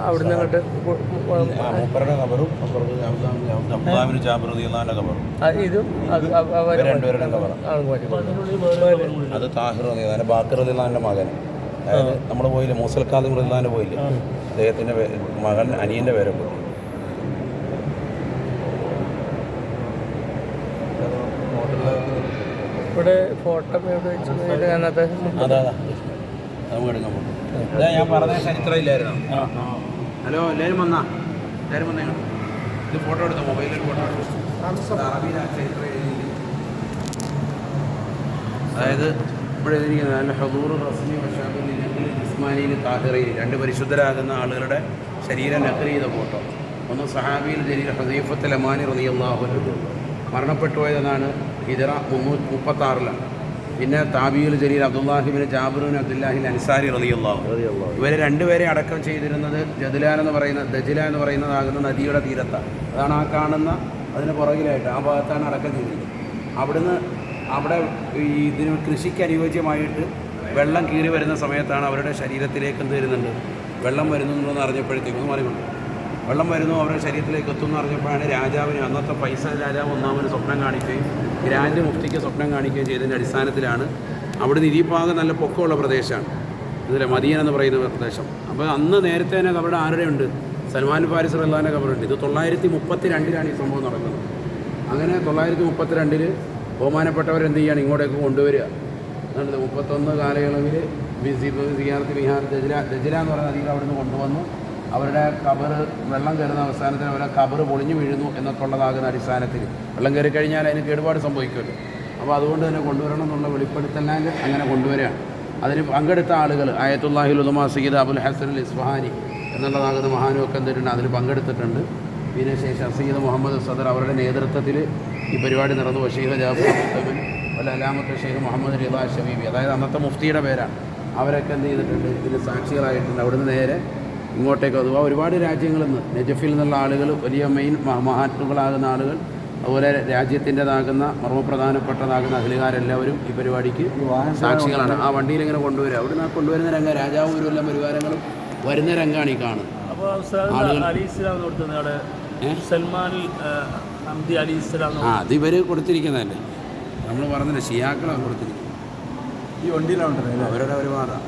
അവിടുന്ന് അങ്ങോട്ട് മൂപ്പരുടെ കബറും അബ്ദുല്ലാഹിബ്നു ജാബിർ റളിയല്ലാഹുവിന്റെ കബറും ഇതും രണ്ടുപേരുടെ കബറാണ്. അത് താഹിർ റളിയല്ലാഹു ബാക്കർ റളിയല്ലാഹുവിന്റെ മകൻ. അതായത് നമ്മൾ പോയില്ലേ മൂസൽ കാദിം റളിയല്ലാഹുവിന്റെ പോയില്ലേ, അദ്ദേഹത്തിൻ്റെ മകൻ അനിയൻ്റെ പേരെ പോയി. ഇവിടെ ഫോട്ടോ അതിനകത്ത് അതാ നമുക്ക് എടുക്കാൻ പറ്റും. അതാ ഞാൻ പറഞ്ഞ ചരിത്രം ഇല്ലായിരുന്നോ? ഹലോ എല്ലാവരും വന്നേ ഇത് ഫോട്ടോ എടുത്തോ, മൊബൈലിൽ ഫോട്ടോ എടുത്തു. അറബിയിൽ ആ ചരിത്രം എഴുതി, അതായത് ഇവിടെ എഴുതിയിരിക്കുന്നത് നല്ല ഹദൂർ റസ്മി ഇസ്മാനിയിൽ താഹിറയിൽ രണ്ട് പരിശുദ്ധരാകുന്ന ആളുകളുടെ ശരീരം നഖൽ ചെയ്ത ഫോട്ടോ. ഒന്ന് സഹാബിയിൽ ജലീൽ ഹുദൈഫത്തുൽ യമാനി റളിയല്ലാഹു അൻഹു മരണപ്പെട്ടു പോയതെന്നാണ് ഹിജറ 336. പിന്നെ താബിയിൽ ജലീൽ അബ്ദുല്ലാഹിബ്നു ജാബിർ അബ്ദുല്ലാഹിൽ അൻസാരി റളിയല്ലാഹു. ഇവരെ രണ്ടുപേരെ അടക്കം ചെയ്തിരുന്നത് ദജ്ല എന്ന് പറയുന്നതാകുന്ന നദിയുടെ തീരത്താണ്. അതാണ് ആ കാണുന്ന അതിന് പുറകിലായിട്ട് ആ ഭാഗത്താണ് അടക്കം ചെയ്തിരിക്കുന്നത്. അവിടെ ഇതിന് കൃഷിക്ക് അനുയോജ്യമായിട്ട് വെള്ളം കീറി വരുന്ന സമയത്താണ് അവരുടെ ശരീരത്തിലേക്ക് എന്ത് വരുന്നുണ്ട്, വെള്ളം വരുന്നുണ്ടെന്ന് അറിഞ്ഞപ്പോഴത്തേക്കും മാറിക്കൊണ്ട് വെള്ളം വരുന്നു അവരുടെ ശരീരത്തിലേക്ക് എത്തുമെന്ന് അറിഞ്ഞപ്പോഴാണ് രാജാവിന്, അന്നത്തെ ഫൈസൽ രാജാവ് ഒന്നാമന് സ്വപ്നം കാണിക്കുകയും ഗ്രാൻഡ് മുഫ്തിക്ക് സ്വപ്നം കാണിക്കുകയും ചെയ്തതിൻ്റെ അടിസ്ഥാനത്തിലാണ് അവിടുന്ന് ഈ ഭാഗം നല്ല പൊക്കമുള്ള പ്രദേശമാണ്, ഇതിലെ മദീന എന്ന് പറയുന്ന പ്രദേശം. അപ്പോൾ അന്ന് നേരത്തെ തന്നെ അവരുടെ ആരുടെയുണ്ട്, സൽമാൻ ഫാരിസ് റളിയല്ലാഹുവിൻ്റെ ഖബറുണ്ട്. ഇത് 932 ഈ സംഭവം നടക്കുന്നത്. അങ്ങനെ 932 ബഹുമാനപ്പെട്ടവരെന്ത് ചെയ്യാണ്, ഇങ്ങോട്ടേക്ക് കൊണ്ടുവരിക. അതുകൊണ്ട് 31 കാലയളവിൽ സിയാറത്ത് ബിഹാർ ദജ്ല എന്ന് പറയുന്ന നദിയിൽ അവിടുന്ന് കൊണ്ടുവന്നു. അവരുടെ കബറ് വെള്ളം കയറുന്ന അവസാനത്തിൽ അവരുടെ കബറ് പൊളിഞ്ഞു വീഴുന്നു എന്നൊക്കെയുള്ളതാകുന്ന അടിസ്ഥാനത്തിൽ വെള്ളം കയറി കഴിഞ്ഞാൽ അതിന് കേടുപാട് സംഭവിക്കുമല്ലോ. അപ്പോൾ അതുകൊണ്ട് തന്നെ കൊണ്ടുവരണം എന്നുള്ള വെളിപ്പെടുത്തലാൽ അങ്ങനെ കൊണ്ടുവരികയാണ്. അതിന് പങ്കെടുത്ത ആളുകൾ ആയത്തുല്ലാഹിൽ ഉലമാ സയ്യിദ് അബുൽ ഹസൻ അൽ ഇസ്ഫഹാനി എന്നുള്ളതാകുന്ന മഹാനുമൊക്കെ എന്തിട്ടുണ്ട്, അതിൽ പങ്കെടുത്തിട്ടുണ്ട്. പിന്നെ ശേഷം സയ്യിദ് മുഹമ്മദ് സദർ അവരുടെ നേതൃത്വത്തിൽ ഈ പരിപാടി നടന്നു. ഷെയ്ഖ് ജാഫർ മുത്തമൻ അലാമത്തെ ഷെയ്ഖ് മുഹമ്മദ് റിദാ ഷബീബി, അതായത് അന്നത്തെ മുഫ്തിയുടെ പേരാണ്. അവരൊക്കെ എന്ത് ചെയ്തിട്ടുണ്ട്, ഇതിന് സാക്ഷികളായിട്ടുണ്ട്. അവിടുന്ന് നേരെ ഇങ്ങോട്ടേക്ക് അഥവാ ഒരുപാട് രാജ്യങ്ങളിൽ നിന്ന്, നജഫിൽ നിന്നുള്ള ആളുകൾ, വലിയ മെയിൻ മഹാത്മുകളാകുന്ന ആളുകൾ, അതുപോലെ രാജ്യത്തിൻ്റെതാകുന്ന മർമ്മപ്രധാനപ്പെട്ടതാകുന്ന അഖിലുകാരെല്ലാവരും ഈ പരിപാടിക്ക് സാക്ഷികളാണ്. ആ വണ്ടിയിൽ ഇങ്ങനെ കൊണ്ടുവരിക. അവിടുന്ന് ആ രംഗം രാജാവും ഒരുവെല്ലാം പരിവാരങ്ങളും വരുന്ന രംഗമാണ് ഈ കാണുന്നത്. അത് ഇവർ കൊടുത്തിരിക്കുന്നതല്ലേ, നമ്മൾ പറഞ്ഞില്ല ഷിയാക്കളാണ് കൊടുത്തിരിക്കുന്നത്. ഈ വണ്ടിയിലാണ് അവരുടെ ഒരു വാദം.